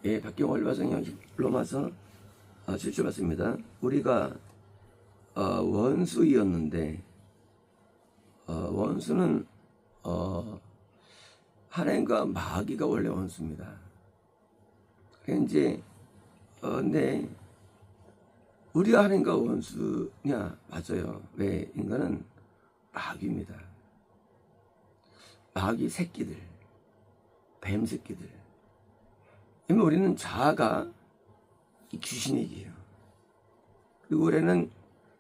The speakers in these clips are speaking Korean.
예, 박경월 화성형 로마서 7절 맞습니다. 우리가 원수이었는데 원수는 하나님과 마귀가 원래 원수입니다. 이제 근데 우리가 하나님과 원수냐? 맞아요. 왜? 인간은 마귀입니다. 마귀 새끼들, 뱀 새끼들. 우리는 자아가 귀신이에요. 그리고 올해는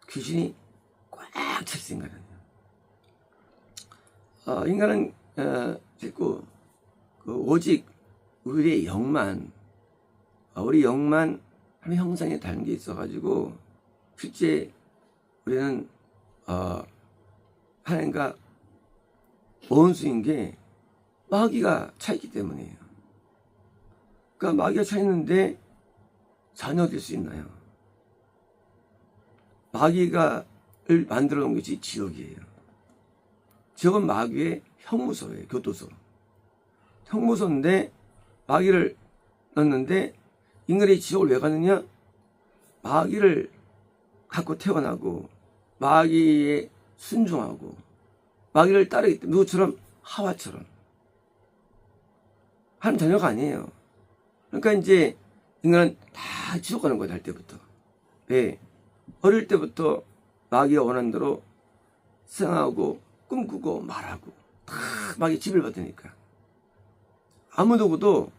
귀신이 꽉 찼어, 인간은. 인간은 자꾸 오직 우리의 영만, 우리 영만 한 형상에 다른 게 있어가지고 실제 우리는 하나님과 원수인 게 마귀가 차있기 때문이에요. 그러니까 마귀가 차있는데 자녀 될 수 있나요? 마귀가 만들어 놓은 것이 지옥이에요. 지옥은 마귀의 형무소예요. 교도소. 형무소인데 마귀를 넣는데 인간이 지옥을 왜 가느냐? 마귀를 갖고 태어나고 마귀에 순종하고 마귀를 따르기 때문에 누구처럼? 하와처럼. 하나님 자녀가 아니에요. 그러니까 이제 인간은 다 지옥 가는 거예요. 날 때부터. 왜? 어릴 때부터 마귀가 원하는 대로 생각하고 꿈꾸고 말하고 다 마귀 집을 받으니까 아무 누구도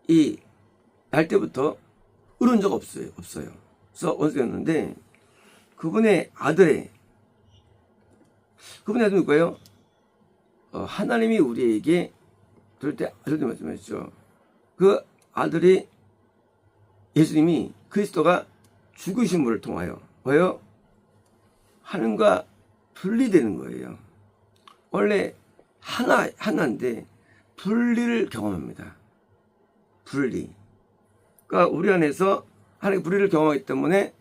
이 날 때부터 의로운 적 없어요. 그래서 원수였는데 그분의 아들이 누구예요? 하나님이 우리에게 그럴 때 아들도 말씀하셨죠. 그 아들이 예수님이 그리스도가 죽으심을 통하여 뭐예요? 하나님과 분리되는 거예요. 원래 하나인데 분리를 경험합니다. 분리. 그러니까 우리 안에서 하나님의 분리를 경험하기 때문에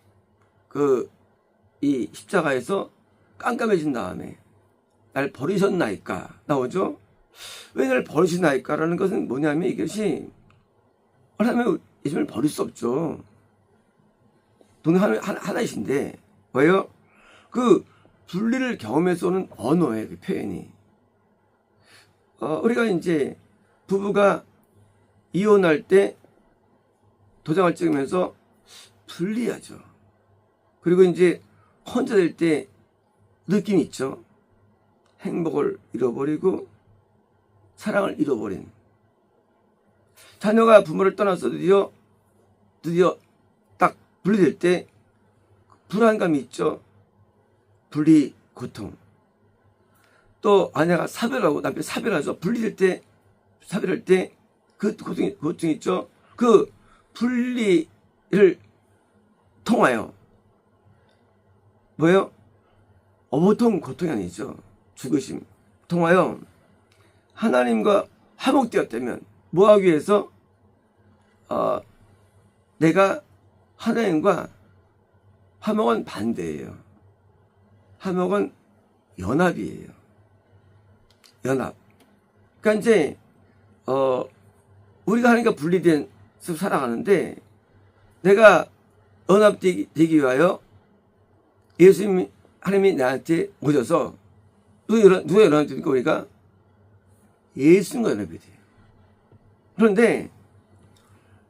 이 십자가에서 깜깜해진 다음에 날 버리셨나이까 나오죠? 왜 날 버리시나이까라는 것은 뭐냐면 이것이 하나님은 예수님을 버릴 수 없죠. 동네 하나이신데 뭐예요? 그 분리를 경험해서 오는 언어예요. 그 표현이. 우리가 이제 부부가 이혼할 때 도장을 찍으면서 분리하죠. 그리고 이제 혼자 될 때 느낌이 있죠. 행복을 잃어버리고 사랑을 잃어버린. 자녀가 부모를 떠나서 드디어 딱 분리될 때 불안감이 있죠. 분리 고통. 또 아내가 사별하고 남편이 사별해서 분리될 때 사별할 때 그 고통이 있죠. 그 분리를 통하여 뭐예요? 보통 고통이 아니죠. 죽으심 통하여 하나님과 화목되었다면 뭐 하기 위해서 내가 하나님과 화목은 반대예요. 화목은 연합이에요. 연합. 그러니까 이제 우리가 하나님과 분리된 서 살아가는데 내가 연합되기 위하여 예수님 하나님이 나한테 오셔서 누가 연합이 됩니까? 우리가 예수님과 연합이 돼요. 그런데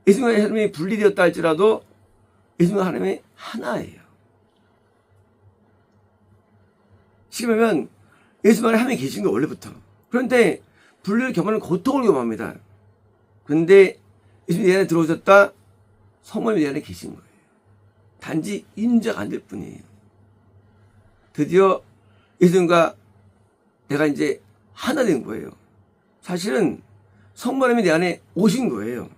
예수님과 하나님이 분리되었다 할지라도 예수님과 하나님이 하나예요. 지금 보면 예수님과 하나님이 계신 거 원래부터. 그런데 분리를 경험하는 고통을 경험합니다. 그런데 예수님이 내 안에 들어오셨다. 성령이 내 안에 계신 거예요. 단지 인자가 안 될 뿐이에요. 드디어 예수님과 내가 이제 하나 된 거예요. 사실은 성령님이 내 안에 오신 거예요.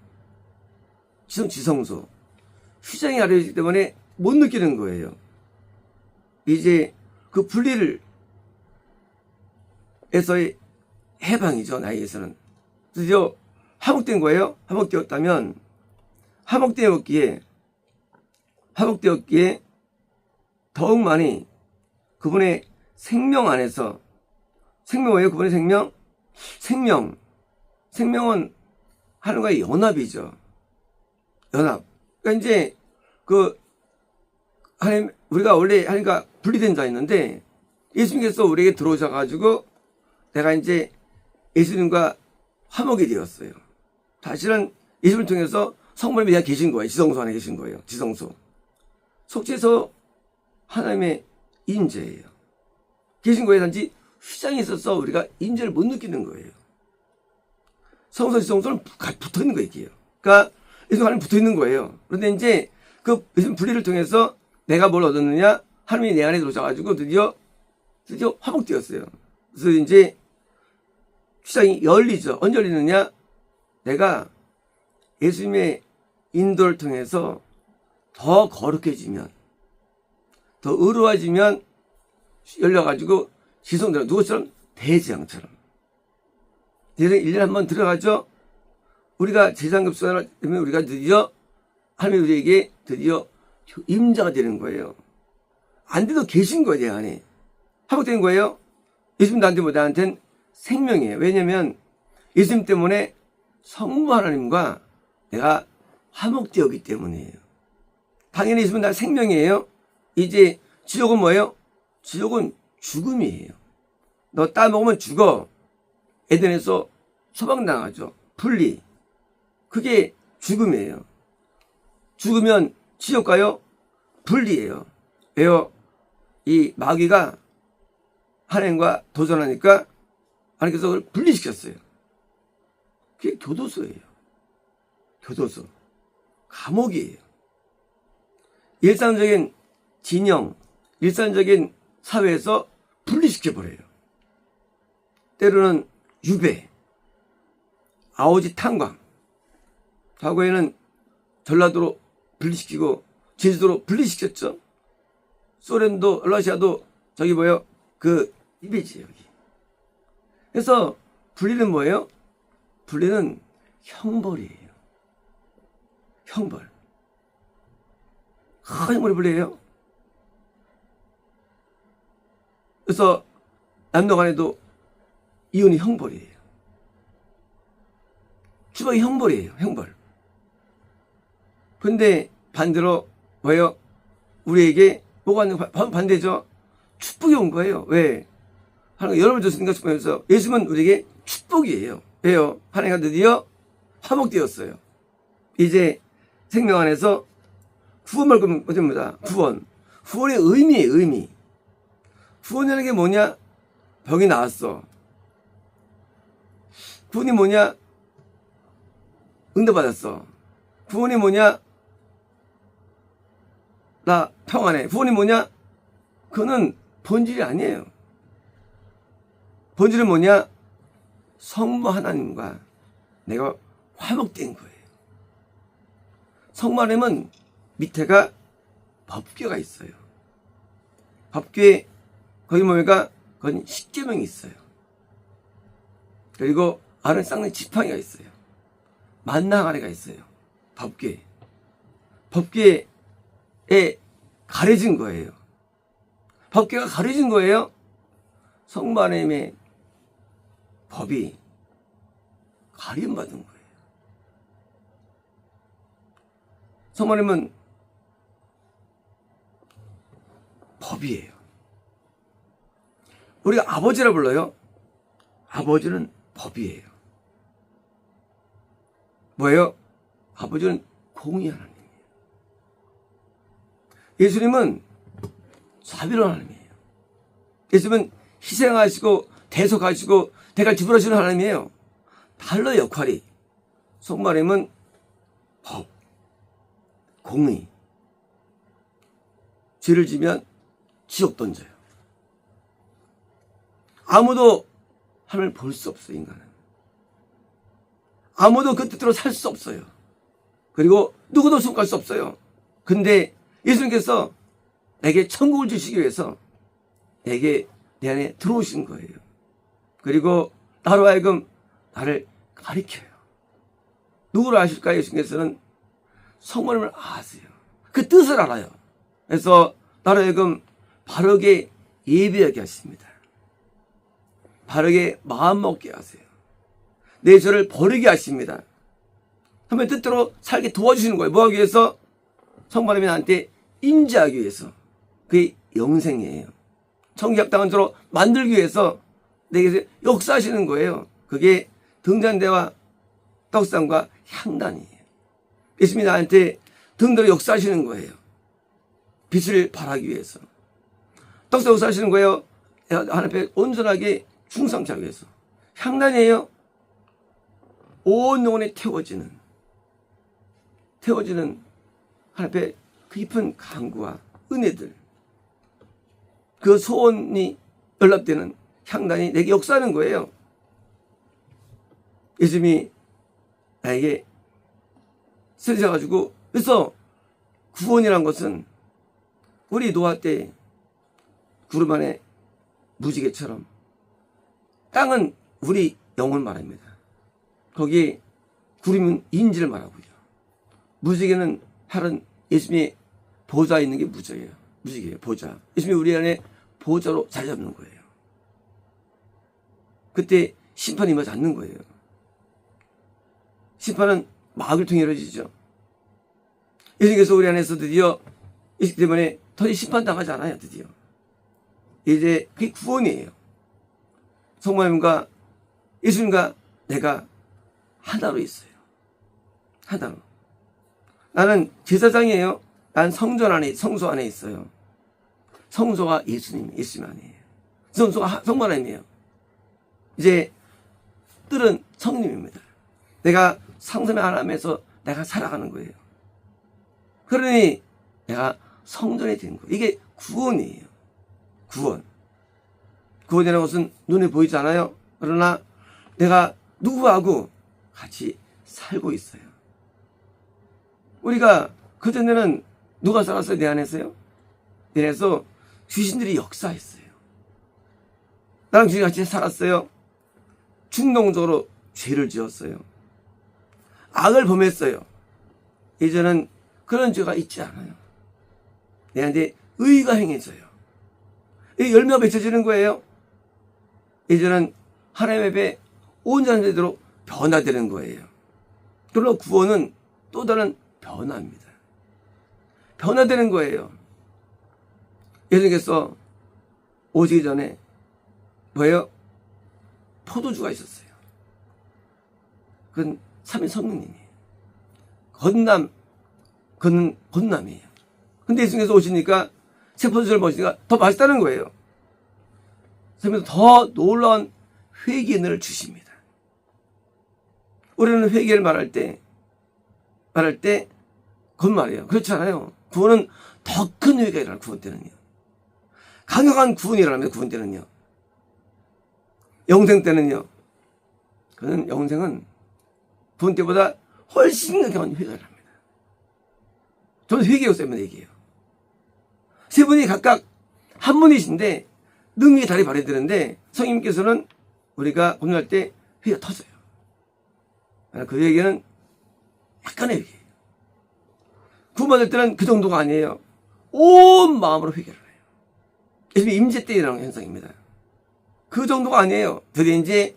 지성소. 휘장이 가려지기 때문에 못 느끼는 거예요. 이제 그 분리를 에서의 해방이죠. 나에게서는. 드디어 화목된 거예요. 화목되었다면 화목되었기에 더욱 많이 그분의 생명 안에서 생명 뭐예요? 그분의 생명? 생명은 하나님과의 연합이죠. 연합. 그러니까 이제 하나님, 우리가 원래 하나님과 분리된 자였는데 예수님께서 우리에게 들어오셔가지고 내가 이제 예수님과 화목이 되었어요. 사실은 예수님을 통해서 성모님이 내가 계신 거예요. 지성소 안에 계신 거예요. 지성소. 속죄서 하나님의 임재예요. 계신 거에 단지 휘장이 있어서 우리가 임재를 못 느끼는 거예요. 성소 지성소는 붙어 있는 거예요. 그러니까 예수님 하나님 붙어 있는 거예요. 그런데 이제 그 예수님 분리를 통해서 내가 뭘 얻었느냐? 하나님이 내 안에 들어오셔가지고 드디어 화목되었어요. 그래서 이제 휘장이 열리죠. 언제 열리느냐? 내가 예수님의 인도를 통해서 더 거룩해지면, 더 의로워지면 열려가지고 지성되는 누구처럼? 대재앙처럼. 1년에 한 번 들어가죠. 우리가 제장급수가 되면 우리가 드디어 하나님이 우리에게 드디어 임자가 되는 거예요. 안 돼도 계신 거예요, 내 안에. 화목되는 거예요. 예수님 나한테는 생명이에요. 왜냐면 예수님 때문에 성부 하나님과 내가 화목되었기 때문이에요. 당연히 예수님은 나 생명이에요. 이제 지옥은 뭐예요? 지옥은 죽음이에요. 너 따먹으면 죽어. 에덴에서 소방당하죠. 분리. 그게 죽음이에요. 죽으면 지옥 가요? 분리예요. 왜요? 이 마귀가 하나님과 도전하니까 하나님께서 그걸 분리시켰어요. 그게 교도소예요. 교도소. 감옥이에요. 일상적인 진영, 일상적인 사회에서 분리시켜버려요. 때로는 유배, 아오지 탄광, 과거에는 전라도로 분리시키고 제주도로 분리시켰죠. 소련도 러시아도 저기 뭐예요? 이베지 여기. 그래서 분리는 뭐예요? 분리는 형벌이에요. 형벌. 큰 형벌이 분리예요. 그래서 남녀 간에도 이혼이 형벌이에요. 추방이 형벌이에요. 형벌. 근데 반대로 뭐예요? 우리에게 뭐가 있는 반대죠? 축복이 온 거예요. 왜? 하나님가 여러분 줬으니까 축복해서 예수님은 우리에게 축복이에요. 왜요? 하나님과 드디어 화목되었어요. 이제 생명 안에서 구원만큼 어딥니다. 구원. 구원의 의미예요. 의미. 구원이라는 게 뭐냐? 병이 나았어. 구원이 뭐냐? 응답받았어. 구원이 뭐냐? 나 평안해. 구원이 뭐냐? 그거는 본질이 아니에요. 본질은 뭐냐? 성부 하나님과 내가 화목된 거예요. 성부 하나님은 밑에가 법궤가 있어요. 법궤 거기 뭡니까? 거기 십계명이 있어요. 그리고 아론 쌍는 지팡이가 있어요. 만나 항아리가 있어요. 법궤. 법궤에 가려진 거예요. 법궤가 가려진 거예요. 성부 하나님의 법이 가림받은 거예요. 성부 하나님은 법이에요. 우리가 아버지라 불러요. 아버지는 법이에요. 뭐예요? 아버지는 공의 하나님이에요. 예수님은 자비로운 하나님이에요. 예수님은 희생하시고 대속하시고 대가를 지불하시는 하나님이에요. 달러 역할이. 성부 하나님은 법, 공의. 죄를 지면 지옥 던져요. 아무도 하나님을 볼 수 없어요. 인간은. 아무도 그 뜻대로 살 수 없어요. 그리고 누구도 속할 수 없어요. 근데 예수님께서 내게 천국을 주시기 위해서 내게 내 안에 들어오신 거예요. 그리고 나로 하여금 나를 가리켜요. 누구를 아실까요? 예수님께서는 성모님을 아세요. 그 뜻을 알아요. 그래서 나로 하여금 바르게 예배하게 하십니다. 바르게 마음 먹게 하세요. 내 죄를 버리게 하십니다. 하나님의 뜻대로 살게 도와주시는 거예요. 뭐 하기 위해서? 성부 하나님이 나한테 임재하기 위해서. 그게 영생이에요. 청지합당한처럼 만들기 위해서 내게서 역사하시는 거예요. 그게 등잔대와 떡상과 향단이에요. 예수님이 나한테 등대로 역사하시는 거예요. 빛을 발하기 위해서. 떡상 역사하시는 거예요. 하나님 앞에 온전하게 충성케 하기 위해서. 향단이에요. 온 영혼에 태워지는 하나님 앞에 깊은 간구와 은혜들, 그 소원이 연락되는 향단이 내게 역사하는 거예요. 예수님이 나에게 쓰셔가지고, 그래서 구원이란 것은 우리 노아 때 구름 안에 무지개처럼, 땅은 우리 영혼을 말합니다. 거기에 구름은 인지를 말하고요. 무지개는 하는 예수님의 보좌에 있는 게 무지개예요. 보좌. 예수님이 우리 안에 보좌로 자리 잡는 거예요. 그때 심판이 임하지 않는 거예요. 심판은 마귀를 통해 이루어지죠. 예수님께서 우리 안에서 드디어 예수 때문에 더 이상 심판당하지 않아요. 드디어 이제 그게 구원이에요. 성모님과 예수님과 내가 하나로 있어요. 하나로. 나는 제사장이에요. 난 성소 안에 있어요. 성소가 예수님 안이에요. 성소가 성모 하나님이에요. 이제 뜰은 성님입니다. 내가 상সম의 하나님에서 내가 살아가는 거예요. 그러니 내가 성전이 된 거예요. 이게 구원이에요. 구원이라는 것은 눈에 보이지 않아요. 그러나 내가 누구하고 같이 살고 있어요. 우리가 그전에는 누가 살았어요? 내 안에서요? 내 안에서 귀신들이 역사했어요. 나랑 주님 같이 살았어요. 충동적으로 죄를 지었어요. 악을 범했어요. 이제는 그런 죄가 있지 않아요. 내한테 의가 행해져요. 이 열매가 맺혀지는 거예요. 이제는 하나님의 앞에 온전한 제대로 변화되는 거예요. 그러나 구원은 또 다른 변화입니다. 변화되는 거예요. 예수님께서 오시기 전에 뭐예요? 포도주가 있었어요. 그건 삼위 성령님이에요. 그는 건남이에요. 근데 예수님께서 오시니까 새 포도주를 먹으니까 더 맛있다는 거예요. 그래서 더 놀라운 회개의 은혜를 주십니다. 우리는 회개를 말할 때 그건 말이에요. 그렇지 않아요. 구원은 더 큰 회개가 일어나요. 구원 때는요. 강력한 구원이 일어납니다. 구원 때는요. 영생 때는요. 그는 영생은 구원 때보다 훨씬 강한 회개가 일어납니다. 저는 회개요 때문에 얘기해요. 세 분이 각각 한 분이신데 능력이 다르게 발휘되는데 성령님께서는 우리가 공유할 때 회개가 터져요. 그 회개는 약간의 회개예요. 구원받을 때는 그 정도가 아니에요. 온 마음으로 회개를 해요. 예수님의 임재 때 일어나는 현상입니다. 그 정도가 아니에요. 드디어 이제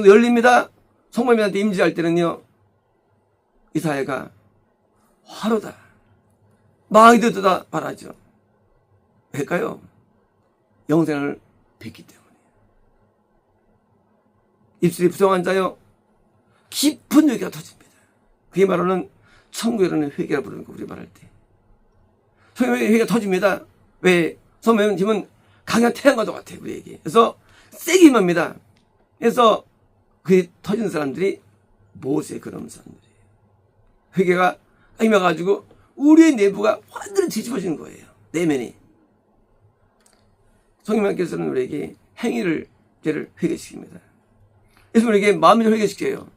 열립니다. 성모님한테 임재할 때는요. 이 사회가 화로다. 망이 되다 말하죠. 왜일까요? 영생을 뵙기 때문에. 입술이 부정한 자요. 깊은 회개가 터집니다. 그게 말하는 천국이라는 회개라 부르는 거 우리 말할 때. 성령의 회개가 터집니다. 왜? 성령의 힘은 강한 태양과도 같아요. 우리에게. 그래서 세게 임합니다. 그래서 그게 터진 사람들이 모세의 그런 사람들이에요. 회개가 임해가지고 우리의 내부가 완전히 뒤집어진 거예요. 내면이. 성령님께서는 우리에게 죄를 회개시킵니다. 그래서 우리에게 마음을 회개시켜요.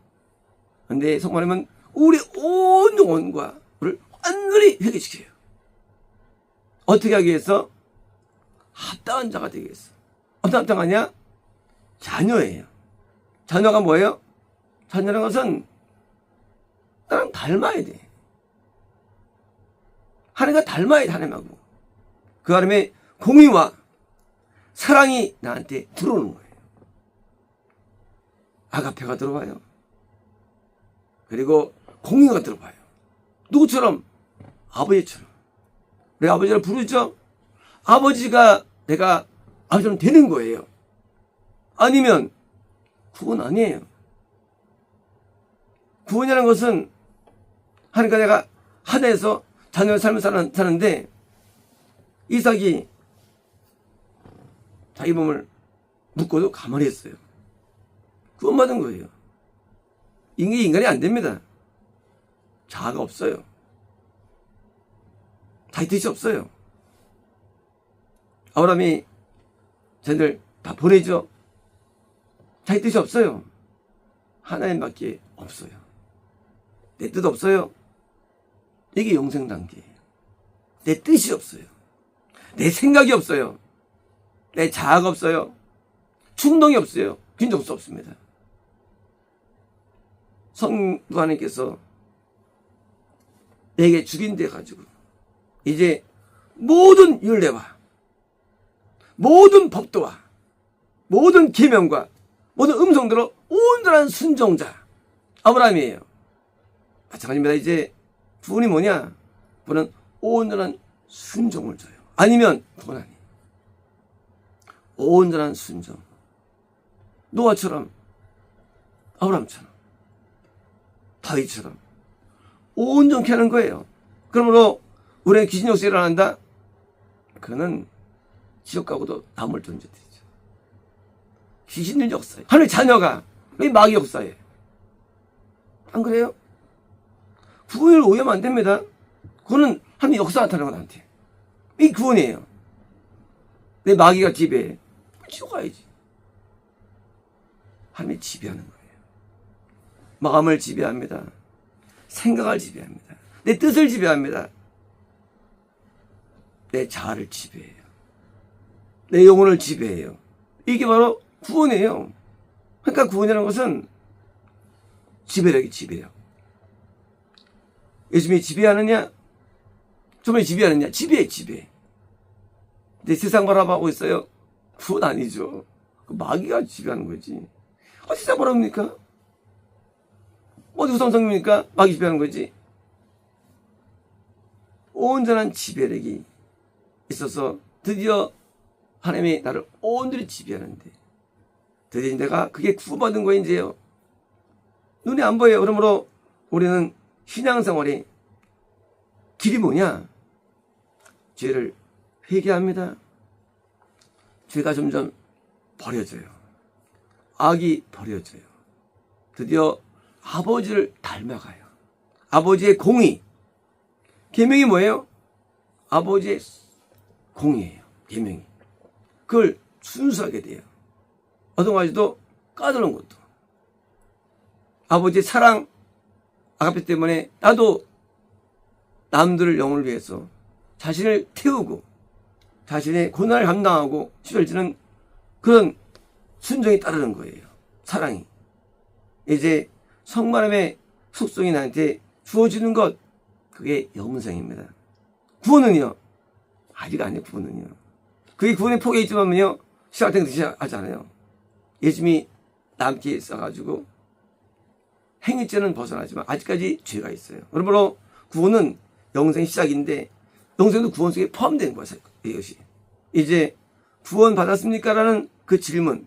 그런데 성령님은 우리 온 영혼과 우리를 완전히 회개시켜요. 어떻게 하기 위해서? 합당한 자가 되기 위해서. 어떤 합당하냐? 자녀예요. 자녀가 뭐예요? 자녀라는 것은 나랑 닮아야 돼. 하나님과 닮아야 돼, 하나님하고. 그 하나님의 공의와 사랑이 나한테 들어오는 거예요. 아가페가 들어와요. 그리고 공의가 들어봐요. 누구처럼? 아버지처럼. 내 아버지를 부르죠? 아버지가 내가 아버지처럼 되는 거예요. 아니면 구원 아니에요. 구원이라는 것은 하니까 내가 하나에서 자녀의 삶을 사는데 이삭이 자기 몸을 묶고도 가만히 있어요. 구원받은 거예요. 이게 인간이 안 됩니다. 자아가 없어요. 자기 뜻이 없어요. 아브라함이 쟤들 다 보내죠. 자기 뜻이 없어요. 하나님밖에 없어요. 내 뜻 없어요. 이게 영생 단계예요. 내 뜻이 없어요. 내 생각이 없어요. 내 자아가 없어요. 충동이 없어요. 균적 수 없습니다. 성도 하나님께서 내게 죽인 데 가지고 이제 모든 율례와 모든 법도와 모든 계명과 모든 음성대로 온전한 순종자 아브라함이에요. 마찬가지입니다. 이제 구원이 뭐냐? 그는 온전한 순종을 줘요. 아니면 구원 아니에요. 온전한 순종. 노아처럼, 아브라함처럼, 다윗처럼 온전케 하는 거예요. 그러므로 우리는 귀신 역사가 일어난다? 그는 지옥 가고도 남을 존재들이죠. 귀신의 역사예요. 하나님의 자녀가 왜 마귀 역사예요? 안 그래요? 구원을 오해하면 안 됩니다. 그거는 하나님의 역사 나타나는 거 나한테. 이게 구원이에요. 내 마귀가 지배해. 지옥 가야지. 하나님이 지배하는 거예요. 마음을 지배합니다. 생각을 지배합니다. 내 뜻을 지배합니다. 내 자아를 지배해요. 내 영혼을 지배해요. 이게 바로 구원이에요. 그러니까 구원이라는 것은 지배력이 지배력. 예수님이 지배하느냐? 정말 지배하느냐? 지배해, 지배. 근데 세상 바라보고 있어요? 구원 아니죠. 마귀가 지배하는 거지. 세상 바라봅니까? 어디 우상성입니까? 마귀 지배하는 거지. 온전한 지배력이 있어서 드디어 하나님이 나를 온전히 지배하는데 드디어 내가 그게 구원받은 거예요. 이제요. 눈에 안 보여요. 그러므로 우리는 신앙생활이 길이 뭐냐? 죄를 회개합니다. 죄가 점점 버려져요. 악이 버려져요. 드디어 아버지를 닮아가요. 아버지의 공의. 계명이 뭐예요? 아버지의 공의예요. 계명이. 그걸 순수하게 돼요. 어떤 가지도 까다로운 것도. 아버지의 사랑, 아가페 때문에 나도 남들을 영혼을 위해서 자신을 태우고 자신의 고난을 감당하고 시절지는 그런 순종이 따르는 거예요. 사랑이. 이제 성만함의 속성이 나한테 주어지는 것, 그게 영생입니다. 구원은요? 아직 아니에요. 구원은요. 그게 구원의 폭에 있지만요, 시작할 때 하지 않아요. 예수님이 남게 있어가지고 행위죄는 벗어나지만 아직까지 죄가 있어요. 그러므로 구원은 영생의 시작인데 영생도 구원 속에 포함된 거예요. 이것이. 이제 구원 받았습니까? 라는 그 질문,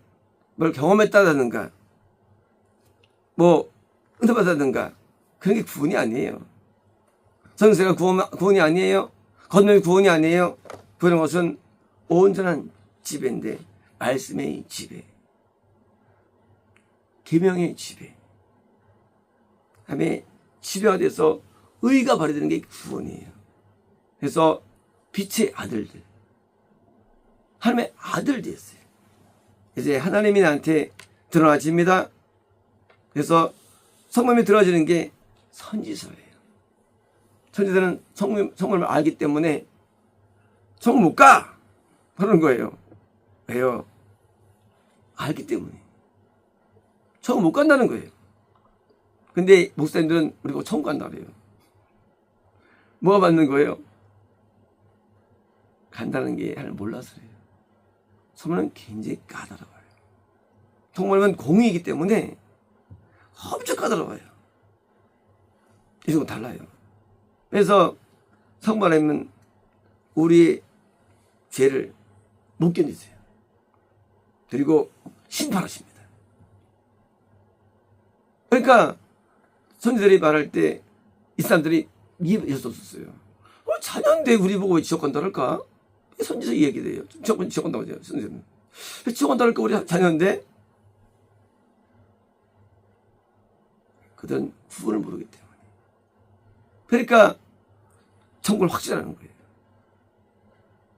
뭘 경험했다든가 뭐 은혜 받았든가 그런 게 구원이 아니에요. 성세가 구원이 아니에요. 건너이 구원이 아니에요. 그런 것은 온전한 지배인데 말씀의 지배, 계명의 지배, 다음에 지배가 돼서 의가 발휘되는 게 구원이에요. 그래서 빛의 아들들, 하나님의 아들이었어요. 이제 하나님이 나한테 드러나집니다. 그래서 성품이 드러나지는 게 선지서예요. 선지서는 성품을 알기 때문에 성품 못 가! 그러는 거예요. 왜요? 알기 때문에. 천국 못 간다는 거예요. 근데 목사님들은 우리가 천국 간다 그래요. 뭐가 맞는 거예요? 간다는 게 몰라서요. 성문은 굉장히 까다로워요. 성문은 공의이기 때문에 엄청 까다로워요. 예수님은 달라요. 그래서 성부 하나님은 우리의 죄를 못 견디세요. 그리고 심판하십니다. 그러니까 선지자들이 말할 때 이 사람들이 이해할 수 없었어요. 자녀인데 우리 보고 왜 지옥 간다 할까? 선지자 이 얘기를 해요. 지옥 간다고 해요. 선지자는. 지옥 간다 할까? 우리 자녀인데? 그들은 구원을 모르기 때문에. 그러니까 천국을 확신하는 거예요.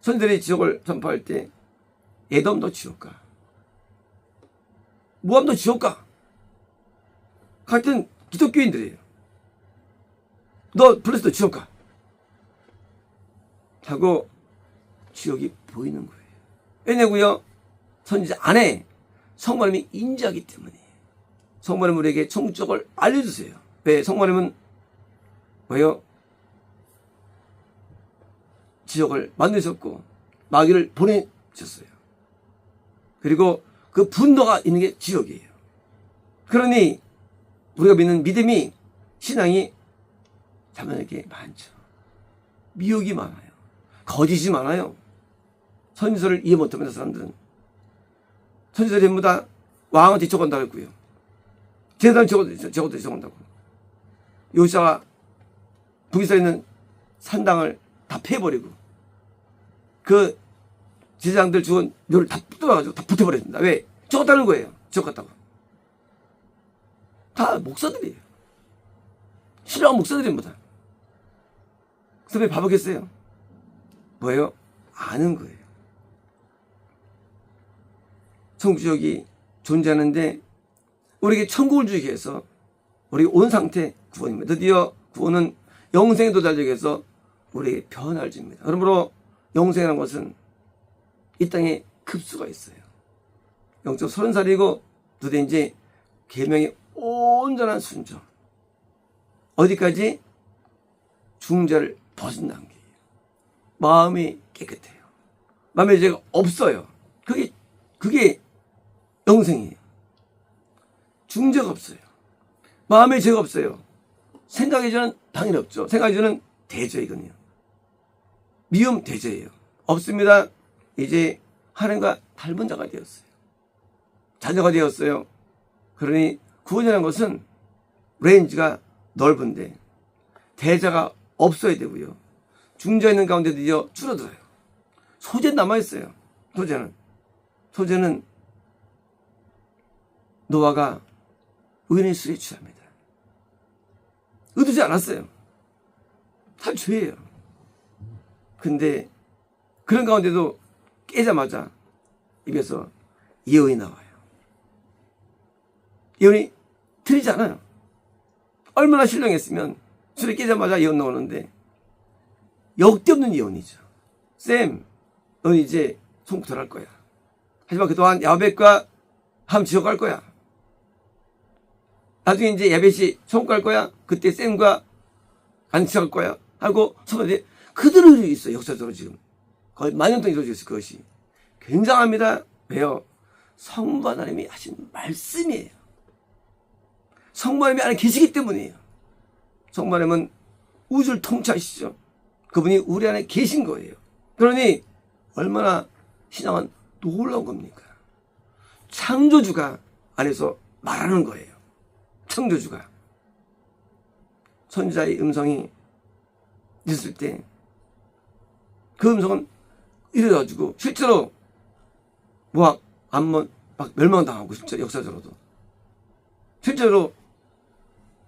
선지자들이 지옥을 전파할 때 에돔도 지옥 가, 모함도 지옥 가. 같은 기독교인들이에요. 너 블레스도 지옥 가. 하고 지옥이 보이는 거예요. 왜냐고요? 선지자 안에 성부 하나님이 인지하기 때문에. 성부 하나님 우리에게 천국을 알려주세요. 왜? 성부 하나님은 왜요? 지옥을 만드셨고 마귀를 보내셨어요. 그리고 그 분노가 있는 게 지옥이에요. 그러니 우리가 믿는 믿음이, 신앙이 자만하게 많죠. 미혹이 많아요. 거짓이 많아요. 선지서를 이해 못하는 사람들은. 선지서를 전부 다 왕한테 적어간다고 했고요. 제사장 적어간다고. 요시아가 북이스라엘에 있는 산당을 다 패버리고 그 제사장들 죽은 묘를 다 뜯어가지고 다 붙여버렸습니다. 왜? 적었다는 거예요. 적었다고. 다 목사들이에요. 신랑 목사들입니다. 그래서 왜 바보겠어요? 뭐예요? 아는 거예요. 천국지옥이 존재하는데 우리에게 천국을 주기 위해서 우리 온 상태 구원입니다. 드디어 구원은 영생에 도달하기 위해서 우리에게 변화를 줍니다. 그러므로 영생이라는 것은 이 땅에 급수가 있어요. 영적 30살이고 드디어 이제 계명의 온전한 순종. 어디까지? 중죄를 벗은 단계예요. 마음이 깨끗해요. 마음에 죄가 없어요. 그게 영생이에요. 중죄가 없어요. 마음에 죄가 없어요. 생각의 죄는 당연히 없죠. 생각의 죄는 대죄이거든요. 미움 대죄예요. 없습니다. 이제 하나님과 닮은 자가 되었어요. 자녀가 되었어요. 그러니 구원이라는 것은 레인지가 넓은데 대자가 없어야 되고요. 중자 있는 가운데 드디어 줄어들어요. 소재는 남아있어요. 소재는 노아가 의인의 술에 취합니다. 의도지 않았어요. 다 죄예요. 근데 그런 가운데도 깨자마자 입에서 예언이 나와요. 예언이 틀리지 않아요. 얼마나 신령했으면 술에 깨자마자 예언 나오는데 역대없는 예언이죠. 쌤, 넌 이제 천국 들어갈 거야. 하지만 그동안 야벳과 함 지옥 갈 거야. 나중에 이제 야벳이 천국 갈 거야. 그때 쌤과 같이 갈 거야. 하고 서로한테 그대로 있어요. 역사적으로 지금. 거의 만년 동안 이루어졌어요. 그것이. 굉장합니다. 왜요? 성부 하나님이 하신 말씀이에요. 성부 하나님이 안에 계시기 때문이에요. 성부 하나님은 우주를 통치하시죠. 그분이 우리 안에 계신 거예요. 그러니 얼마나 신앙은 놀라운 겁니까? 창조주가 안에서 말하는 거예요. 창조주가. 선지자의 음성이 있을 때 그 음성은 이래가지고 실제로 모압, 암몬 막 멸망당하고 진짜 역사적으로도 실제로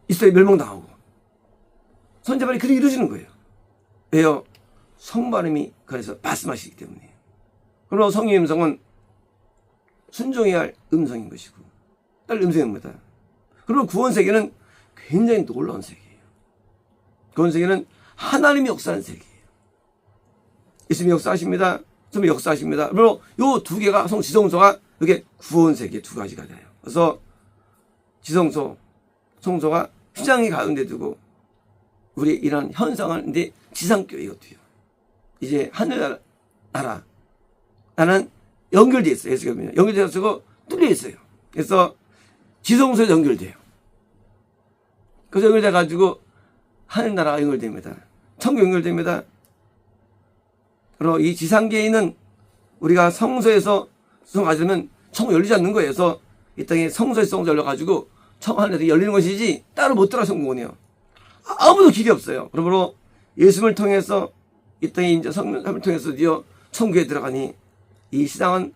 이스라엘 멸망당하고 선지자 말이 그렇게 이루어지는 거예요. 왜요? 성부 하나님이 그래서 말씀하시기 때문이에요. 그러나 성의 음성은 순종해야 할 음성인 것이고 딸 음성입니다. 그리고 구원 세계는 굉장히 놀라운 세계예요. 구원 세계는 하나님이 역사하는 세계예요. 예수님이 역사하십니다. 좀 역사하십니다. 그리고 요 두 개가 지성소가 이게 구원 세계 두 가지가 돼요. 그래서 지성소, 성소가 휘장이 가운데 두고 우리 이런 현상을 이제 지상교회 이것도요. 이제 하늘나라 나는 연결되어 있어요. 예수가 보면 연결되어 뚫려 있어요. 그래서 지성소에 연결돼요. 그래서 연결돼 가지고 하늘나라가 연결됩니다. 천국 연결됩니다. 그리고 이 지상계에 있는 우리가 성소에서 수송 가지면 천국 열리지 않는 거예요. 그래서 이 땅에 성소에서 성소 열려가지고 천국 하늘에서 열리는 것이지 따로 못 들어가 천국은요. 아무도 길이 없어요. 그러므로 예수님을 통해서 이 땅에 이제 성령을 통해서 드디어 천국에 들어가니 이 시장은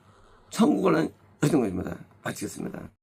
천국을 여시는 것입니다. 마치겠습니다.